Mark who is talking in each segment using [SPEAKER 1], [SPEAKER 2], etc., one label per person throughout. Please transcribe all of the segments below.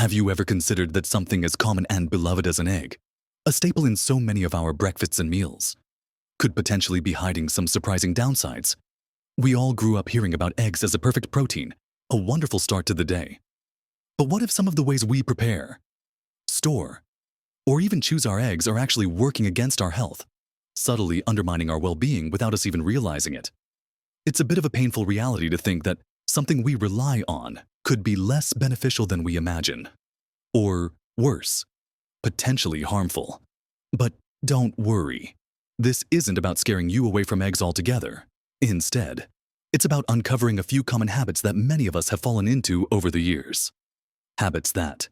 [SPEAKER 1] Have you ever considered that something as common and beloved as an egg, a staple in so many of our breakfasts and meals, could potentially be hiding some surprising downsides? We all grew up hearing about eggs as a perfect protein, a wonderful start to the day. But what if some of the ways we prepare, store, or even choose our eggs are actually working against our health, subtly undermining our well-being without us even realizing it? It's a bit of a painful reality to think that something we rely on could be less beneficial than we imagine. Or worse, potentially harmful. But don't worry. This isn't about scaring you away from eggs altogether. Instead, it's about uncovering a few common habits that many of us have fallen into over the years. Habits that,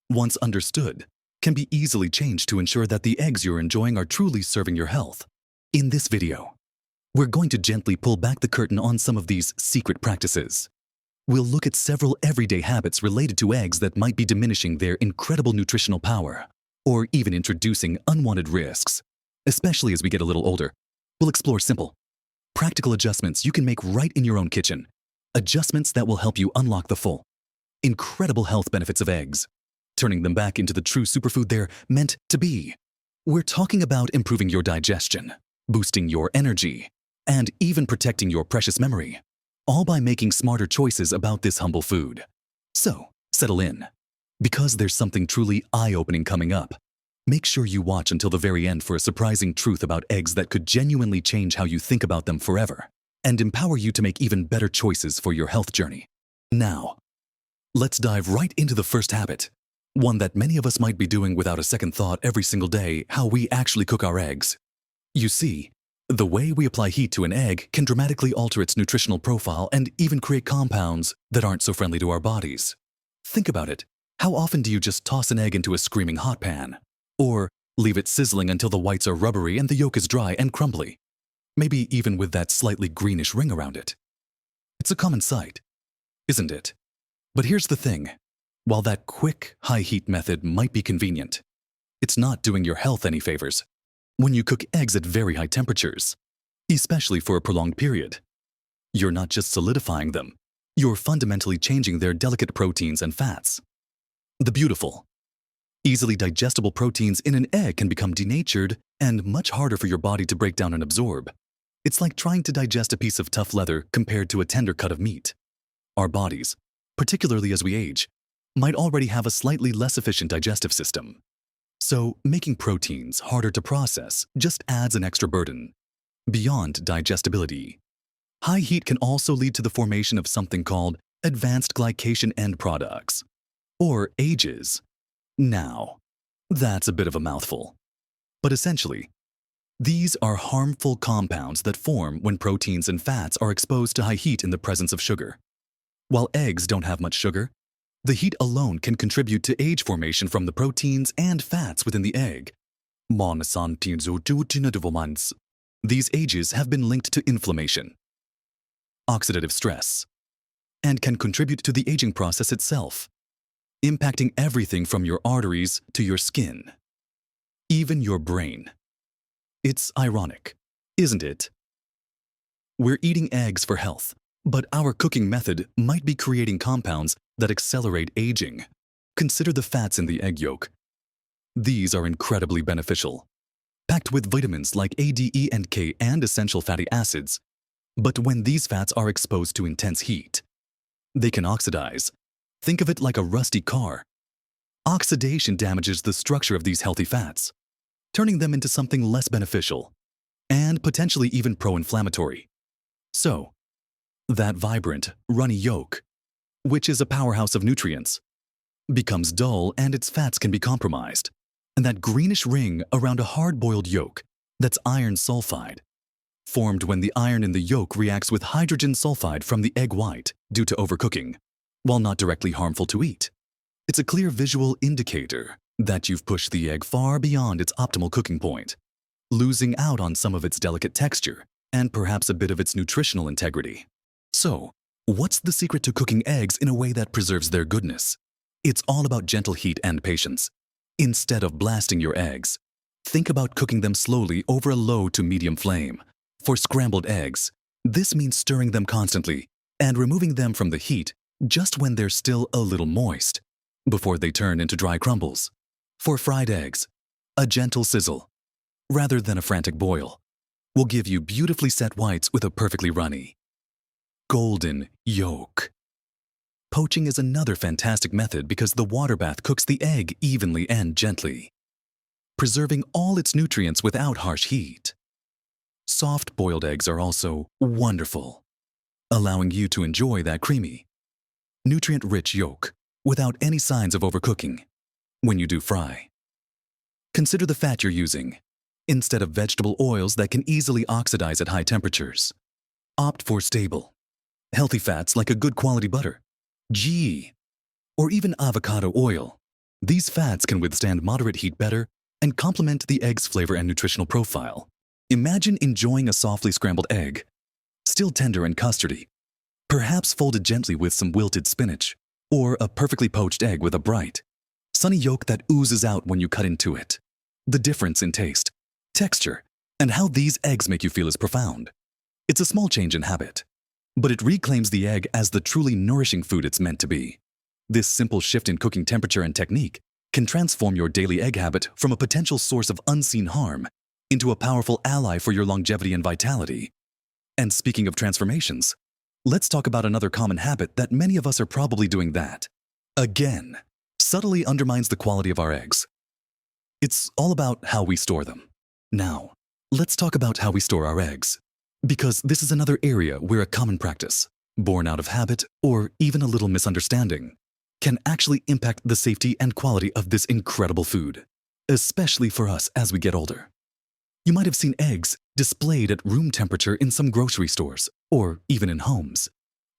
[SPEAKER 1] once understood, can be easily changed to ensure that the eggs you're enjoying are truly serving your health. In this video, we're going to gently pull back the curtain on some of these secret practices. We'll look at several everyday habits related to eggs that might be diminishing their incredible nutritional power, or even introducing unwanted risks. Especially as we get a little older, we'll explore simple, practical adjustments you can make right in your own kitchen. Adjustments that will help you unlock the full, incredible health benefits of eggs, turning them back into the true superfood they're meant to be. We're talking about improving your digestion, boosting your energy, and even protecting your precious memory, all by making smarter choices about this humble food. So, settle in, because there's something truly eye-opening coming up. Make sure you watch until the very end for a surprising truth about eggs that could genuinely change how you think about them forever and empower you to make even better choices for your health journey. Now, let's dive right into the first habit, one that many of us might be doing without a second thought every single day: how we actually cook our eggs. You see, the way we apply heat to an egg can dramatically alter its nutritional profile and even create compounds that aren't so friendly to our bodies. Think about it. How often do you just toss an egg into a screaming hot pan? Or leave it sizzling until the whites are rubbery and the yolk is dry and crumbly, maybe even with that slightly greenish ring around it? It's a common sight, isn't it? But here's the thing. While that quick, high-heat method might be convenient, it's not doing your health any favors. When you cook eggs at very high temperatures, especially for a prolonged period, you're not just solidifying them, you're fundamentally changing their delicate proteins and fats. The beautiful, easily digestible proteins in an egg can become denatured and much harder for your body to break down and absorb. It's like trying to digest a piece of tough leather compared to a tender cut of meat. Our bodies, particularly as we age, might already have a slightly less efficient digestive system. So, making proteins harder to process just adds an extra burden. Beyond digestibility, high heat can also lead to the formation of something called advanced glycation end products, or AGEs. Now, that's a bit of a mouthful. But essentially, these are harmful compounds that form when proteins and fats are exposed to high heat in the presence of sugar. While eggs don't have much sugar, the heat alone can contribute to age formation from the proteins and fats within the egg. These AGEs have been linked to inflammation, oxidative stress, and can contribute to the aging process itself, impacting everything from your arteries to your skin, even your brain. It's ironic, isn't it? We're eating eggs for health, but our cooking method might be creating compounds that accelerate aging. Consider the fats in the egg yolk. These are incredibly beneficial, packed with vitamins like A, D, E, and K and essential fatty acids. But when these fats are exposed to intense heat, they can oxidize. Think of it like a rusty car. Oxidation damages the structure of these healthy fats, turning them into something less beneficial and potentially even pro-inflammatory. So, that vibrant, runny yolk, which is a powerhouse of nutrients, becomes dull and its fats can be compromised. And that greenish ring around a hard-boiled yolk, that's iron sulfide, formed when the iron in the yolk reacts with hydrogen sulfide from the egg white due to overcooking. While not directly harmful to eat, it's a clear visual indicator that you've pushed the egg far beyond its optimal cooking point, losing out on some of its delicate texture and perhaps a bit of its nutritional integrity. So, what's the secret to cooking eggs in a way that preserves their goodness? It's all about gentle heat and patience. Instead of blasting your eggs, think about cooking them slowly over a low to medium flame. For scrambled eggs, this means stirring them constantly and removing them from the heat just when they're still a little moist. before they turn into dry crumbles. For fried eggs, a gentle sizzle, rather than a frantic boil, will give you beautifully set whites with a perfectly runny, golden yolk. Poaching is another fantastic method because the water bath cooks the egg evenly and gently, preserving all its nutrients without harsh heat. Soft boiled eggs are also wonderful, allowing you to enjoy that creamy, nutrient-rich yolk without any signs of overcooking when you do fry. Consider the fat you're using. Instead of vegetable oils that can easily oxidize at high temperatures, opt for stable, healthy fats like a good quality butter, ghee, or even avocado oil. These fats can withstand moderate heat better and complement the egg's flavor and nutritional profile. Imagine enjoying a softly scrambled egg, still tender and custardy, perhaps folded gently with some wilted spinach, or a perfectly poached egg with a bright, sunny yolk that oozes out when you cut into it. The difference in taste, texture, and how these eggs make you feel is profound. It's a small change in habit, but it reclaims the egg as the truly nourishing food it's meant to be. This simple shift in cooking temperature and technique can transform your daily egg habit from a potential source of unseen harm into a powerful ally for your longevity and vitality. And speaking of transformations, let's talk about another common habit that many of us are probably doing that, again, subtly undermines the quality of our eggs. It's all about how we store them. Now, let's talk about how we store our eggs, because this is another area where a common practice, born out of habit or even a little misunderstanding, can actually impact the safety and quality of this incredible food, especially for us as we get older. You might have seen eggs displayed at room temperature in some grocery stores or even in homes,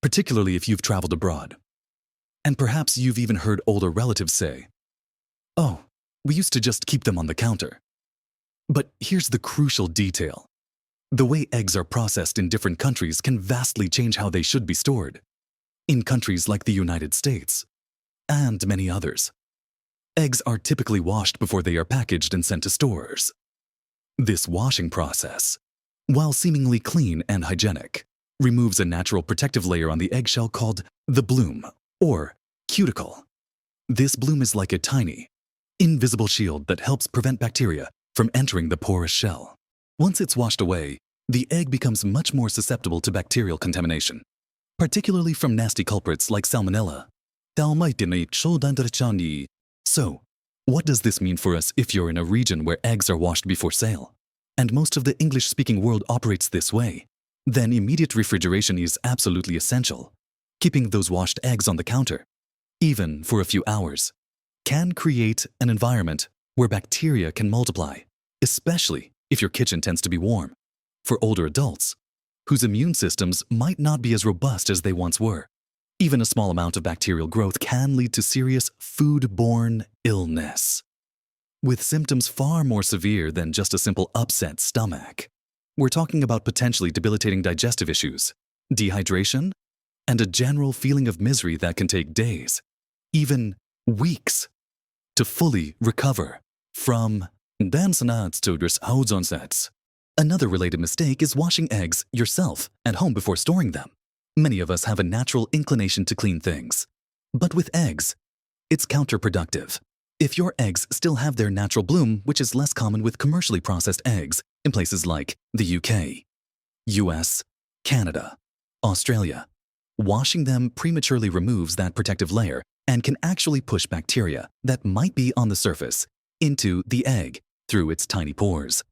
[SPEAKER 1] particularly if you've traveled abroad. And perhaps you've even heard older relatives say, "Oh, we used to just keep them on the counter." But here's the crucial detail. The way eggs are processed in different countries can vastly change how they should be stored. In countries like the United States, and many others, eggs are typically washed before they are packaged and sent to stores. This washing process, while seemingly clean and hygienic, removes a natural protective layer on the eggshell called the bloom, or cuticle. This bloom is like a tiny, invisible shield that helps prevent bacteria from entering the porous shell. Once it's washed away, the egg becomes much more susceptible to bacterial contamination, particularly from nasty culprits like salmonella. So, what does this mean for us if you're in a region where eggs are washed before sale, and most of the English-speaking world operates this way? Then immediate refrigeration is absolutely essential. Keeping those washed eggs on the counter, even for a few hours, can create an environment where bacteria can multiply, especially if your kitchen tends to be warm. For older adults, whose immune systems might not be as robust as they once were, even a small amount of bacterial growth can lead to serious food-borne illness, with symptoms far more severe than just a simple upset stomach. We're talking about potentially debilitating digestive issues, dehydration, and a general feeling of misery that can take days, even weeks, to fully recover from. Another related mistake is washing eggs yourself at home before storing them. Many of us have a natural inclination to clean things, but with eggs, it's counterproductive. If your eggs still have their natural bloom, which is less common with commercially processed eggs in places like the UK, US, Canada, Australia, washing them prematurely removes that protective layer and can actually push bacteria that might be on the surface into the egg through its tiny pores.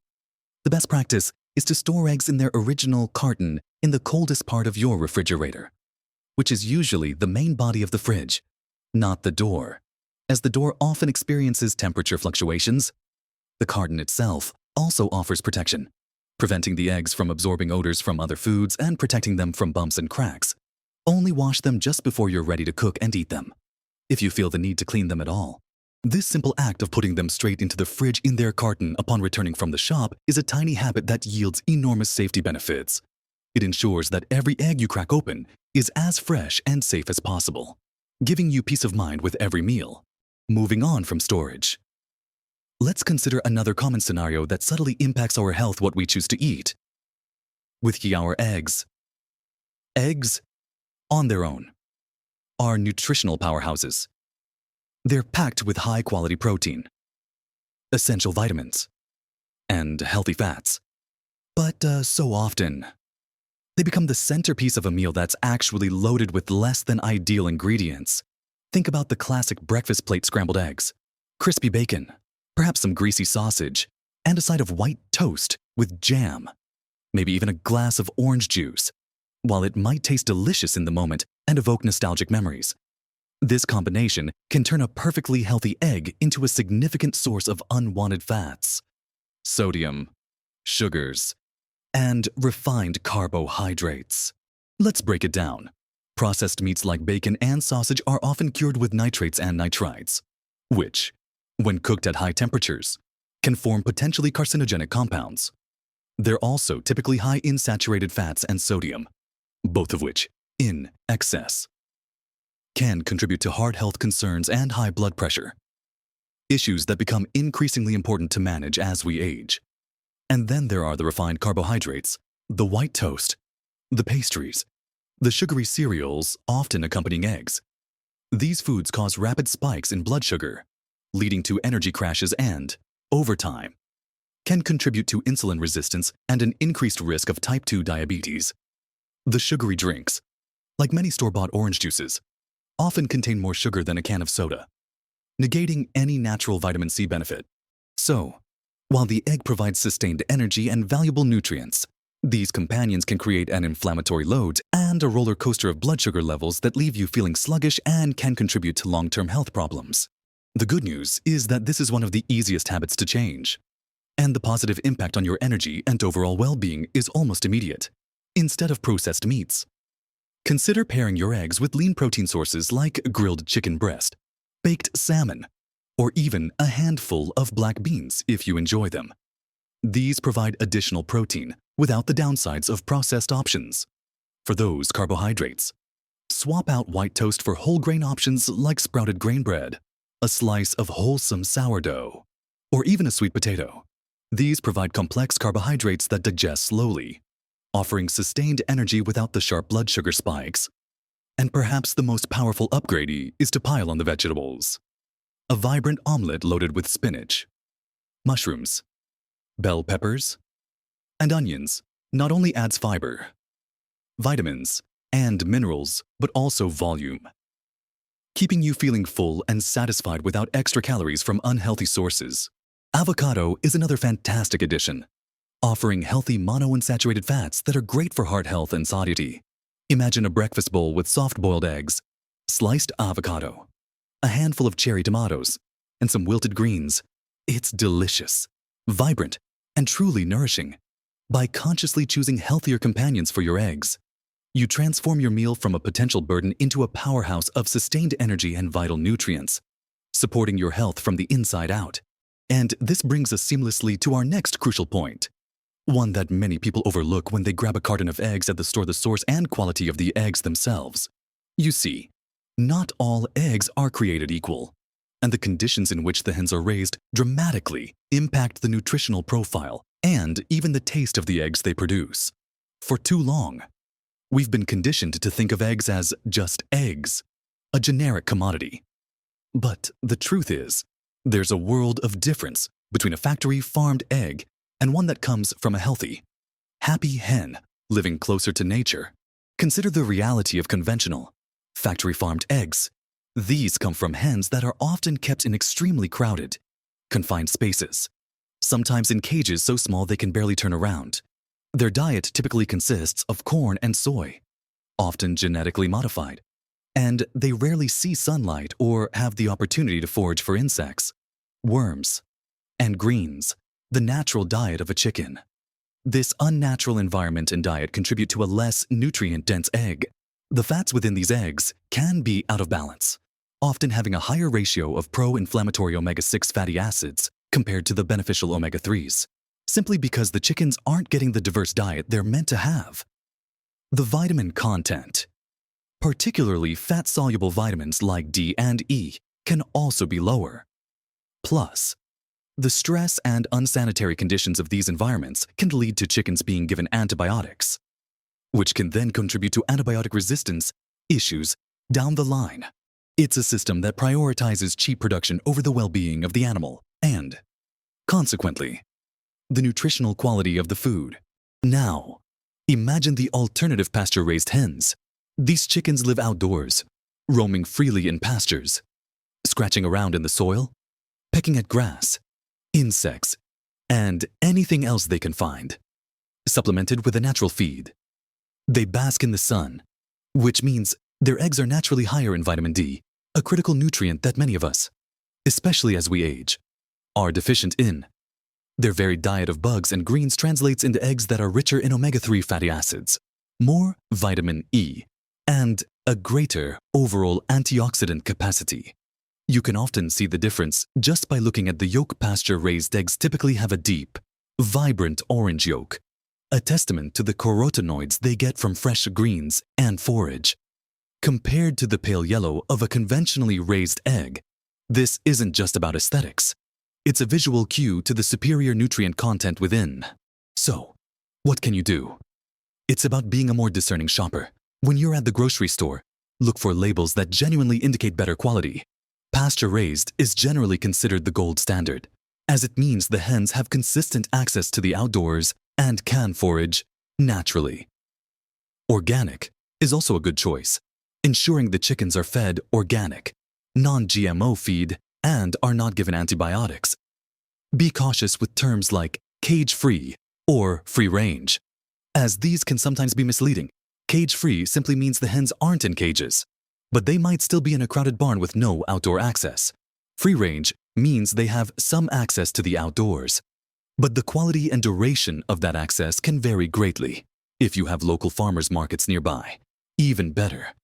[SPEAKER 1] The best practice is to store eggs in their original carton in the coldest part of your refrigerator, which is usually the main body of the fridge, not the door, as the door often experiences temperature fluctuations. The carton itself also offers protection, preventing the eggs from absorbing odors from other foods and protecting them from bumps and cracks. Only wash them just before you're ready to cook and eat them, if you feel the need to clean them at all. This simple act of putting them straight into the fridge in their carton upon returning from the shop is a tiny habit that yields enormous safety benefits. It ensures that every egg you crack open is as fresh and safe as possible, giving you peace of mind with every meal. Moving on from storage, let's consider another common scenario that subtly impacts our health: what we choose to eat. With our eggs. Eggs, on their own, are nutritional powerhouses. They're packed with high-quality protein, essential vitamins, and healthy fats. But so often, they become the centerpiece of a meal that's actually loaded with less than ideal ingredients. Think about the classic breakfast plate: scrambled eggs, crispy bacon, perhaps some greasy sausage, and a side of white toast with jam, maybe even a glass of orange juice. While it might taste delicious in the moment and evoke nostalgic memories, this combination can turn a perfectly healthy egg into a significant source of unwanted fats, sodium, sugars, and refined carbohydrates. Let's break it down. Processed meats like bacon and sausage are often cured with nitrates and nitrites, which, when cooked at high temperatures, can form potentially carcinogenic compounds. They're also typically high in saturated fats and sodium, both of which, in excess, can contribute to heart health concerns and high blood pressure, issues that become increasingly important to manage as we age. And then there are the refined carbohydrates, the white toast, the pastries, the sugary cereals often accompanying eggs. These foods cause rapid spikes in blood sugar, leading to energy crashes and, over time, can contribute to insulin resistance and an increased risk of type 2 diabetes. The sugary drinks, like many store-bought orange juices, often contain more sugar than a can of soda, negating any natural vitamin C benefit. So, while the egg provides sustained energy and valuable nutrients, these companions can create an inflammatory load and a roller coaster of blood sugar levels that leave you feeling sluggish and can contribute to long-term health problems. The good news is that this is one of the easiest habits to change, and the positive impact on your energy and overall well-being is almost immediate. Instead of processed meats, consider pairing your eggs with lean protein sources like grilled chicken breast, baked salmon, or even a handful of black beans if you enjoy them. These provide additional protein without the downsides of processed options. For those carbohydrates, swap out white toast for whole grain options like sprouted grain bread, a slice of wholesome sourdough, or even a sweet potato. These provide complex carbohydrates that digest slowly, offering sustained energy without the sharp blood sugar spikes. And perhaps the most powerful upgrade is to pile on the vegetables. A vibrant omelet loaded with spinach, mushrooms, bell peppers, and onions not only adds fiber, vitamins, and minerals, but also volume, keeping you feeling full and satisfied without extra calories from unhealthy sources. Avocado is another fantastic addition, offering healthy monounsaturated fats that are great for heart health and satiety. Imagine a breakfast bowl with soft-boiled eggs, sliced avocado, a handful of cherry tomatoes, and some wilted greens. It's delicious, vibrant, and truly nourishing. By consciously choosing healthier companions for your eggs, you transform your meal from a potential burden into a powerhouse of sustained energy and vital nutrients, supporting your health from the inside out. And this brings us seamlessly to our next crucial point, one that many people overlook when they grab a carton of eggs at the store: the source and quality of the eggs themselves. You see, not all eggs are created equal, and the conditions in which the hens are raised dramatically impact the nutritional profile and even the taste of the eggs they produce. For too long, we've been conditioned to think of eggs as just eggs, a generic commodity. But the truth is, there's a world of difference between a factory-farmed egg and one that comes from a healthy, happy hen living closer to nature. Consider the reality of conventional, factory-farmed eggs. These come from hens that are often kept in extremely crowded, confined spaces, sometimes in cages so small they can barely turn around. Their diet typically consists of corn and soy, often genetically modified, and they rarely see sunlight or have the opportunity to forage for insects, worms, and greens, the natural diet of a chicken. This unnatural environment and diet contribute to a less nutrient-dense egg. The fats within these eggs can be out of balance, often having a higher ratio of pro-inflammatory omega-6 fatty acids compared to the beneficial omega-3s, simply because the chickens aren't getting the diverse diet they're meant to have. The vitamin content, particularly fat-soluble vitamins like D and E, can also be lower. Plus, the stress and unsanitary conditions of these environments can lead to chickens being given antibiotics, which can then contribute to antibiotic resistance issues down the line. It's a system that prioritizes cheap production over the well-being of the animal and, consequently, the nutritional quality of the food. Now, imagine the alternative pasture-raised hens. These chickens live outdoors, roaming freely in pastures, scratching around in the soil, pecking at grass, insects, and anything else they can find, supplemented with a natural feed. They bask in the sun, which means their eggs are naturally higher in vitamin D, a critical nutrient that many of us, especially as we age, are deficient in. Their varied diet of bugs and greens translates into eggs that are richer in omega-3 fatty acids, more vitamin E, and a greater overall antioxidant capacity. You can often see the difference just by looking at the yolk. Pasture-raised eggs typically have a deep, vibrant orange yolk, a testament to the carotenoids they get from fresh greens and forage. Compared to the pale yellow of a conventionally raised egg, this isn't just about aesthetics. It's a visual cue to the superior nutrient content within. So, what can you do? It's about being a more discerning shopper. When you're at the grocery store, look for labels that genuinely indicate better quality. Pasture-raised is generally considered the gold standard, as it means the hens have consistent access to the outdoors and can forage naturally. Organic is also a good choice, ensuring the chickens are fed organic, non-GMO feed, and are not given antibiotics. Be cautious with terms like cage-free or free-range, as these can sometimes be misleading. Cage-free simply means the hens aren't in cages, but they might still be in a crowded barn with no outdoor access. Free-range means they have some access to the outdoors, but the quality and duration of that access can vary greatly. If you have local farmers markets nearby, even better.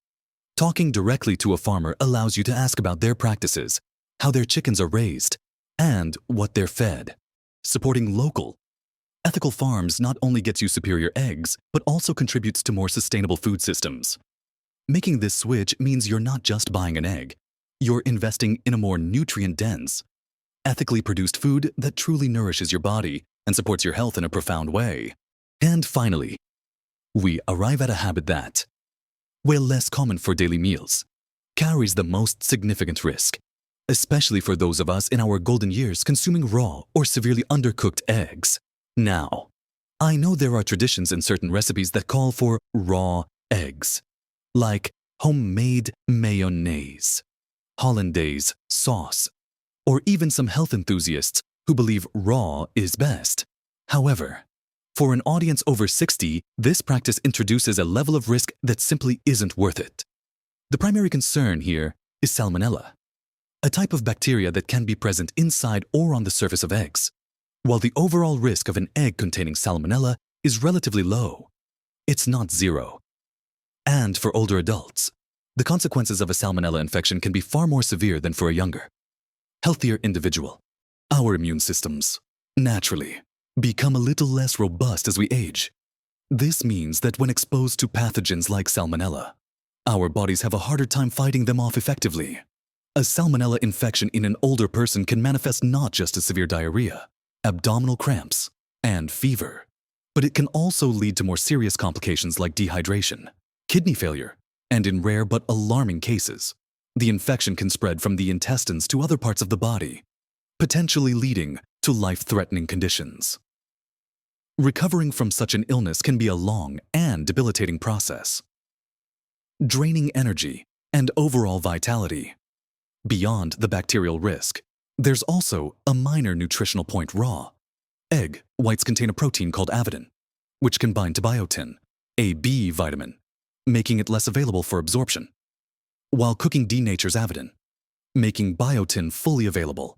[SPEAKER 1] Talking directly to a farmer allows you to ask about their practices, how their chickens are raised, and what they're fed. Supporting local, ethical farms not only gets you superior eggs, but also contributes to more sustainable food systems. Making this switch means you're not just buying an egg, you're investing in a more nutrient-dense, ethically produced food that truly nourishes your body and supports your health in a profound way. And finally, we arrive at a habit that, while less common for daily meals, carries the most significant risk, especially for those of us in our golden years consuming raw or severely undercooked eggs. Now, I know there are traditions in certain recipes that call for raw eggs, like homemade mayonnaise, hollandaise sauce, or even some health enthusiasts who believe raw is best. However, for an audience over 60, this practice introduces a level of risk that simply isn't worth it. The primary concern here is salmonella, a type of bacteria that can be present inside or on the surface of eggs. While the overall risk of an egg containing salmonella is relatively low, it's not zero. And for older adults, the consequences of a salmonella infection can be far more severe than for a younger, healthier individual. Our immune systems, naturally, become a little less robust as we age. This means that when exposed to pathogens like salmonella, our bodies have a harder time fighting them off effectively. A salmonella infection in an older person can manifest not just as severe diarrhea, abdominal cramps, and fever, but it can also lead to more serious complications like dehydration, kidney failure, and in rare but alarming cases, the infection can spread from the intestines to other parts of the body, potentially leading to life-threatening conditions. Recovering from such an illness can be a long and debilitating process, draining energy and overall vitality. Beyond the bacterial risk, there's also a minor nutritional point. Raw egg whites contain a protein called avidin, which can bind to biotin, a B vitamin, making it less available for absorption, while cooking denatures avidin, making biotin fully available.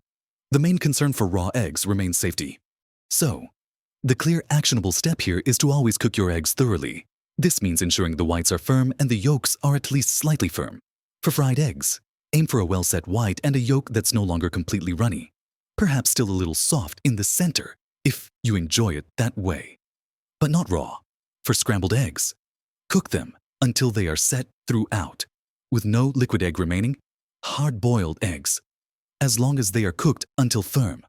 [SPEAKER 1] The main concern for raw eggs remains safety. So, the clear actionable step here is to always cook your eggs thoroughly. This means ensuring the whites are firm and the yolks are at least slightly firm. For fried eggs, aim for a well-set white and a yolk that's no longer completely runny, perhaps still a little soft in the center if you enjoy it that way, but not raw. For scrambled eggs, cook them until they are set throughout, with no liquid egg remaining. Hard-boiled eggs, as long as they are cooked until firm,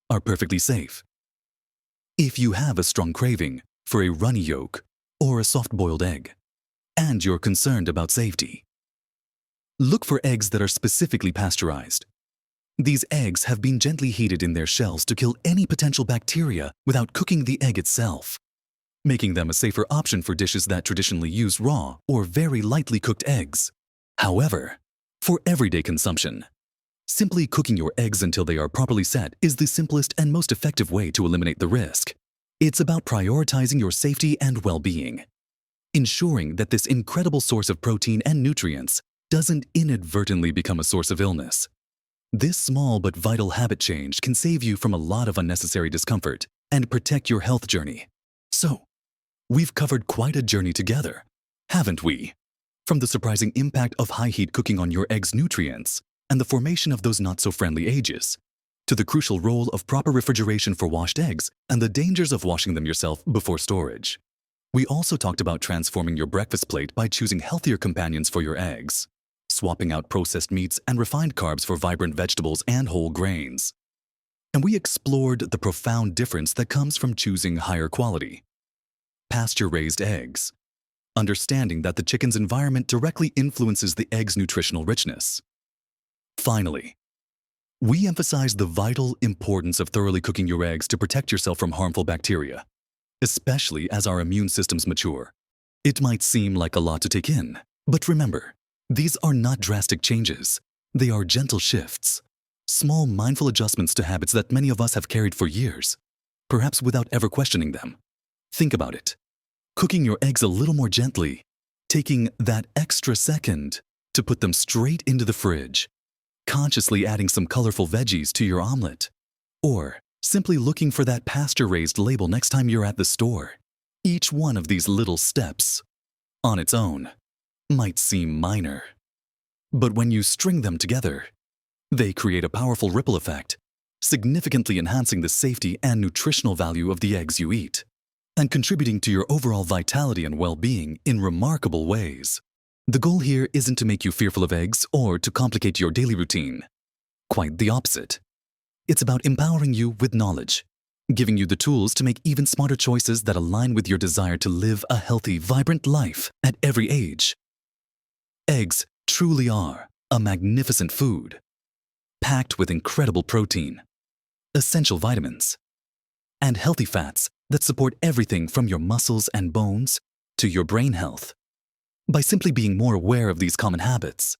[SPEAKER 1] are perfectly safe. If you have a strong craving for a runny yolk or a soft-boiled egg, and you're concerned about safety, Look for eggs that are specifically pasteurized. These eggs have been gently heated in their shells to kill any potential bacteria without cooking the egg itself, making them a safer option for dishes that traditionally use raw or very lightly cooked eggs. However, for everyday consumption, simply cooking your eggs until they are properly set is the simplest and most effective way to eliminate the risk. It's about prioritizing your safety and well-being, ensuring that this incredible source of protein and nutrients doesn't inadvertently become a source of illness. This small but vital habit change can save you from a lot of unnecessary discomfort and protect your health journey. So, we've covered quite a journey together, haven't we? From the surprising impact of high-heat cooking on your eggs' nutrients and the formation of those not-so-friendly ages, to the crucial role of proper refrigeration for washed eggs and the dangers of washing them yourself before storage. We also talked about transforming your breakfast plate by choosing healthier companions for your eggs, swapping out processed meats and refined carbs for vibrant vegetables and whole grains. And we explored the profound difference that comes from choosing higher quality, pasture-raised eggs, understanding that the chicken's environment directly influences the egg's nutritional richness. Finally, we emphasized the vital importance of thoroughly cooking your eggs to protect yourself from harmful bacteria, especially as our immune systems mature. It might seem like a lot to take in, but remember, these are not drastic changes. They are gentle shifts, small mindful adjustments to habits that many of us have carried for years, perhaps without ever questioning them. Think about it. Cooking your eggs a little more gently, taking that extra second to put them straight into the fridge, consciously adding some colorful veggies to your omelet, or simply looking for that pasture-raised label next time you're at the store. Each one of these little steps, on its own, might seem minor. But when you string them together, they create a powerful ripple effect, significantly enhancing the safety and nutritional value of the eggs you eat, and contributing to your overall vitality and well-being in remarkable ways. The goal here isn't to make you fearful of eggs or to complicate your daily routine. Quite the opposite. It's about empowering you with knowledge, giving you the tools to make even smarter choices that align with your desire to live a healthy, vibrant life at every age. Eggs truly are a magnificent food, packed with incredible protein, essential vitamins, and healthy fats that support everything from your muscles and bones to your brain health. By simply being more aware of these common habits,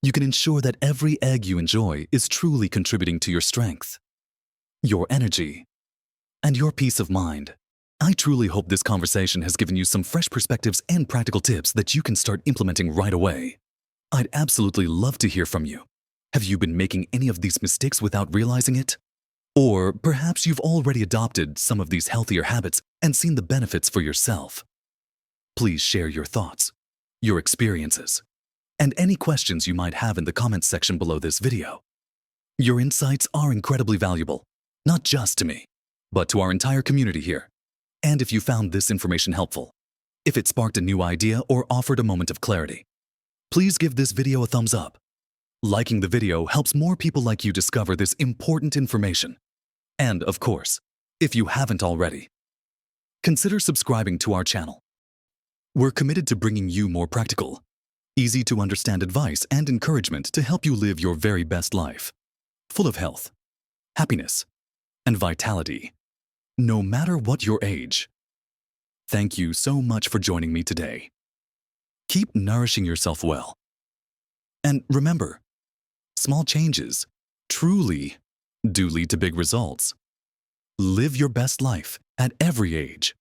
[SPEAKER 1] you can ensure that every egg you enjoy is truly contributing to your strength, your energy, and your peace of mind. I truly hope this conversation has given you some fresh perspectives and practical tips that you can start implementing right away. I'd absolutely love to hear from you. Have you been making any of these mistakes without realizing it? Or perhaps you've already adopted some of these healthier habits and seen the benefits for yourself. Please share your thoughts, your experiences, and any questions you might have in the comments section below this video. Your insights are incredibly valuable, not just to me, but to our entire community here. And if you found this information helpful, if it sparked a new idea or offered a moment of clarity, please give this video a thumbs up. Liking the video helps more people like you discover this important information. And of course, if you haven't already, consider subscribing to our channel. We're committed to bringing you more practical, easy to understand advice and encouragement to help you live your very best life, full of health, happiness, and vitality, no matter what your age. Thank you so much for joining me today. Keep nourishing yourself well. And remember, small changes truly do lead to big results. Live your best life at every age.